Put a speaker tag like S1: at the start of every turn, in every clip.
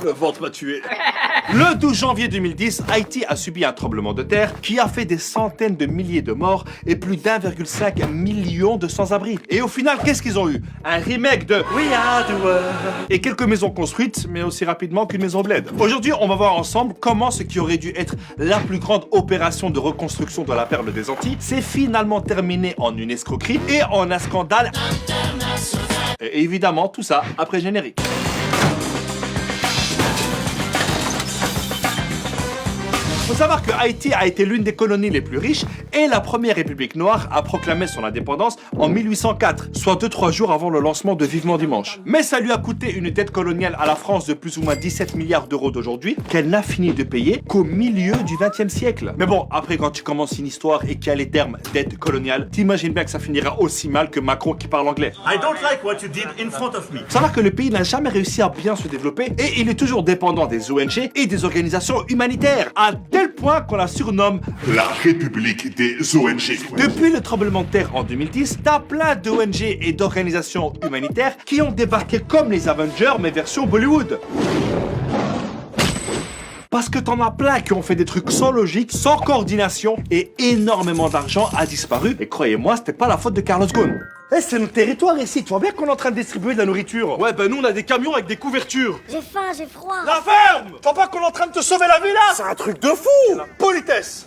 S1: Le ventre m'a tué. Le 12 janvier 2010, Haïti a subi un tremblement de terre qui a fait des centaines de milliers de morts et plus d'1,5 million de sans-abri. Et au final, qu'est-ce qu'ils ont eu? Un remake de We Are the World et quelques maisons construites, mais aussi rapidement qu'une maison bled. Aujourd'hui, on va voir ensemble comment ce qui aurait dû être la plus grande opération de reconstruction de la perle des Antilles s'est finalement terminé en une escroquerie et en un scandale international. Et évidemment, tout ça après générique. Il faut savoir que Haïti a été l'une des colonies les plus riches et la première république noire a proclamé son indépendance en 1804, soit 2-3 jours avant le lancement de Vivement Dimanche. Mais ça lui a coûté une dette coloniale à la France de plus ou moins 17 milliards d'euros d'aujourd'hui qu'elle n'a fini de payer qu'au milieu du XXe siècle. Mais bon, après quand tu commences une histoire et qu'il y a les termes dette coloniale, t'imagines bien que ça finira aussi mal que Macron qui parle anglais.
S2: I don't like what you did in front of me.
S1: Faut savoir que le pays n'a jamais réussi à bien se développer et il est toujours dépendant des ONG et des organisations humanitaires, à tel point qu'on la surnomme
S3: la République des ONG.
S1: Depuis le tremblement de terre en 2010, t'as plein d'ONG et d'organisations humanitaires qui ont débarqué comme les Avengers mais version Bollywood. Parce que t'en as plein qui ont fait des trucs sans logique, sans coordination et énormément d'argent a disparu. Et croyez-moi, c'était pas la faute de Carlos Ghosn. Eh, c'est notre territoire ici, tu vois bien qu'on est en train de distribuer de la nourriture. Ouais, ben nous on a des camions avec des couvertures.
S4: J'ai faim, j'ai froid.
S1: La ferme! Tu vois pas qu'on est en train de te sauver la vie là? C'est un truc de fou! La politesse!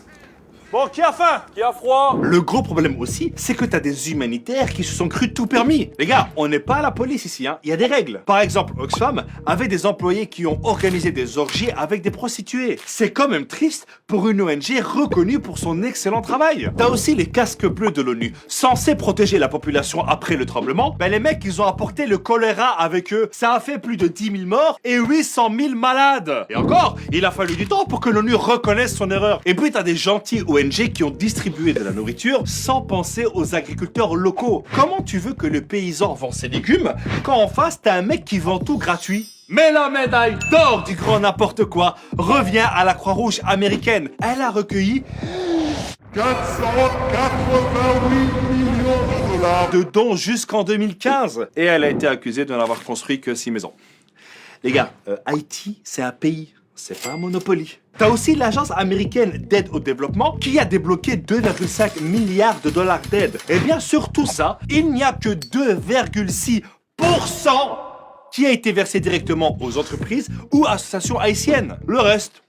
S1: Bon, qui a faim? Qui a froid? Le gros problème aussi, c'est que t'as des humanitaires qui se sont crus tout permis. Les gars, on n'est pas à la police ici, hein. Il y a des règles. Par exemple, Oxfam avait des employés qui ont organisé des orgies avec des prostituées. C'est quand même triste pour une ONG reconnue pour son excellent travail. T'as aussi les casques bleus de l'ONU, censés protéger la population après le tremblement. Ben les mecs, ils ont apporté le choléra avec eux. Ça a fait plus de 10 000 morts et 800 000 malades. Et encore, il a fallu du temps pour que l'ONU reconnaisse son erreur. Et puis t'as des gentils ONG qui ont distribué de la nourriture sans penser aux agriculteurs locaux. Comment tu veux que le paysan vend ses légumes quand en face t'as un mec qui vend tout gratuit? Mais la médaille d'or du grand n'importe quoi revient à la Croix-Rouge américaine. Elle a recueilli
S3: 488 millions de dollars
S1: de dons jusqu'en 2015. Et elle a été accusée de n'avoir construit que 6 maisons. Les gars, Haïti, c'est un pays. C'est pas un Monopoly. T'as aussi l'agence américaine d'aide au développement qui a débloqué 2,5 milliards de dollars d'aide. Et bien sur tout ça, il n'y a que 2,6% qui a été versé directement aux entreprises ou associations haïtiennes. Le reste...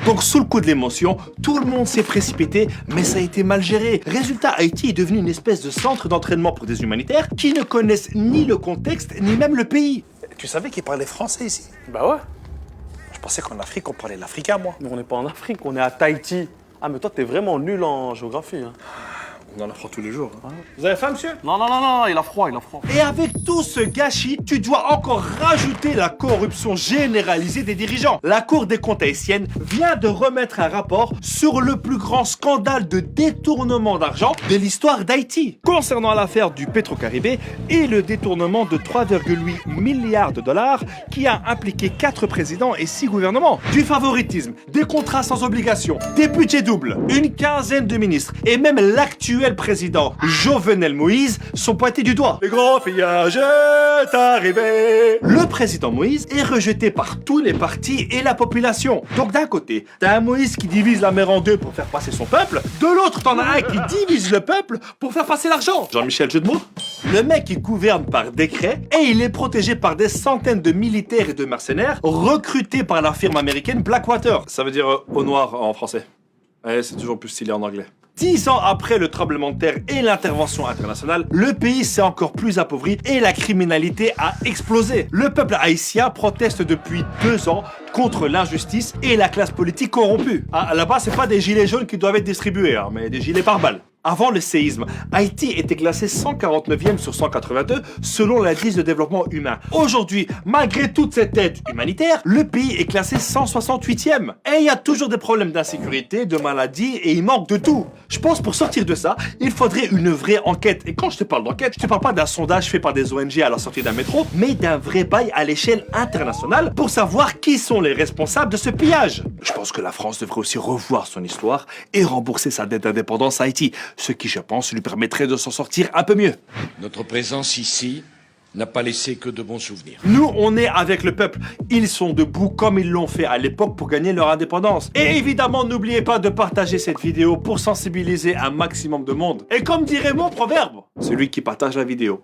S1: Donc sous le coup de l'émotion, tout le monde s'est précipité, mais ça a été mal géré. Résultat, Haïti est devenu une espèce de centre d'entraînement pour des humanitaires qui ne connaissent ni le contexte, ni même le pays.
S5: Tu savais qu'ils parlaient français ici?
S6: Bah ouais.
S5: Je pensais qu'en Afrique, on parlait l'africain, moi.
S6: Mais on n'est pas en Afrique, on est à Tahiti. Ah, mais toi, t'es vraiment nul en géographie. Hein.
S5: On en apprend tous les jours. Hein.
S1: Vous avez faim, monsieur?
S6: Non, non, non, non, il a froid, il a froid.
S1: Et avec tout ce gâchis, tu dois encore rajouter la corruption généralisée des dirigeants. La Cour des comptes haïtienne vient de remettre un rapport sur le plus grand scandale de détournement d'argent de l'histoire d'Haïti, concernant l'affaire du Petro-Caribé et le détournement de 3,8 milliards de dollars qui a impliqué 4 présidents et 6 gouvernements. Du favoritisme, des contrats sans obligation, des budgets doubles, une quinzaine de ministres et même l'actuel président Jovenel Moïse sont pointés du doigt. Le grand pillage est arrivé. Le président Moïse est rejeté par tous les partis et la population. Donc d'un côté, t'as un Moïse qui divise la mer en deux pour faire passer son peuple. De l'autre, t'en as un qui divise le peuple pour faire passer l'argent. Jean-Michel, jeu de mots? Le mec, il gouverne par décret et il est protégé par des centaines de militaires et de mercenaires recrutés par la firme américaine Blackwater. Ça veut dire au noir en français. Ouais, c'est toujours plus stylé en anglais. 10 ans après le tremblement de terre et l'intervention internationale, le pays s'est encore plus appauvri et la criminalité a explosé. Le peuple haïtien proteste depuis 2 ans contre l'injustice et la classe politique corrompue. Ah, là-bas, c'est pas des gilets jaunes qui doivent être distribués, hein, mais des gilets pare-balles. Avant le séisme, Haïti était classé 149e sur 182 selon l'indice de développement humain. Aujourd'hui, malgré toute cette aide humanitaire, le pays est classé 168e. Et il y a toujours des problèmes d'insécurité, de maladies et il manque de tout. Je pense pour sortir de ça, il faudrait une vraie enquête. Et quand je te parle d'enquête, je te parle pas d'un sondage fait par des ONG à la sortie d'un métro, mais d'un vrai bail à l'échelle internationale pour savoir qui sont les responsables de ce pillage. Je pense que la France devrait aussi revoir son histoire et rembourser sa dette d'indépendance à Haïti, ce qui, je pense, lui permettrait de s'en sortir un peu mieux.
S7: Notre présence ici
S4: n'a pas laissé que de bons souvenirs.
S1: Nous, on est avec le peuple. Ils sont debout comme ils l'ont fait à l'époque pour gagner leur indépendance. Et évidemment, n'oubliez pas de partager cette vidéo pour sensibiliser un maximum de monde. Et comme dirait mon proverbe, celui qui partage la vidéo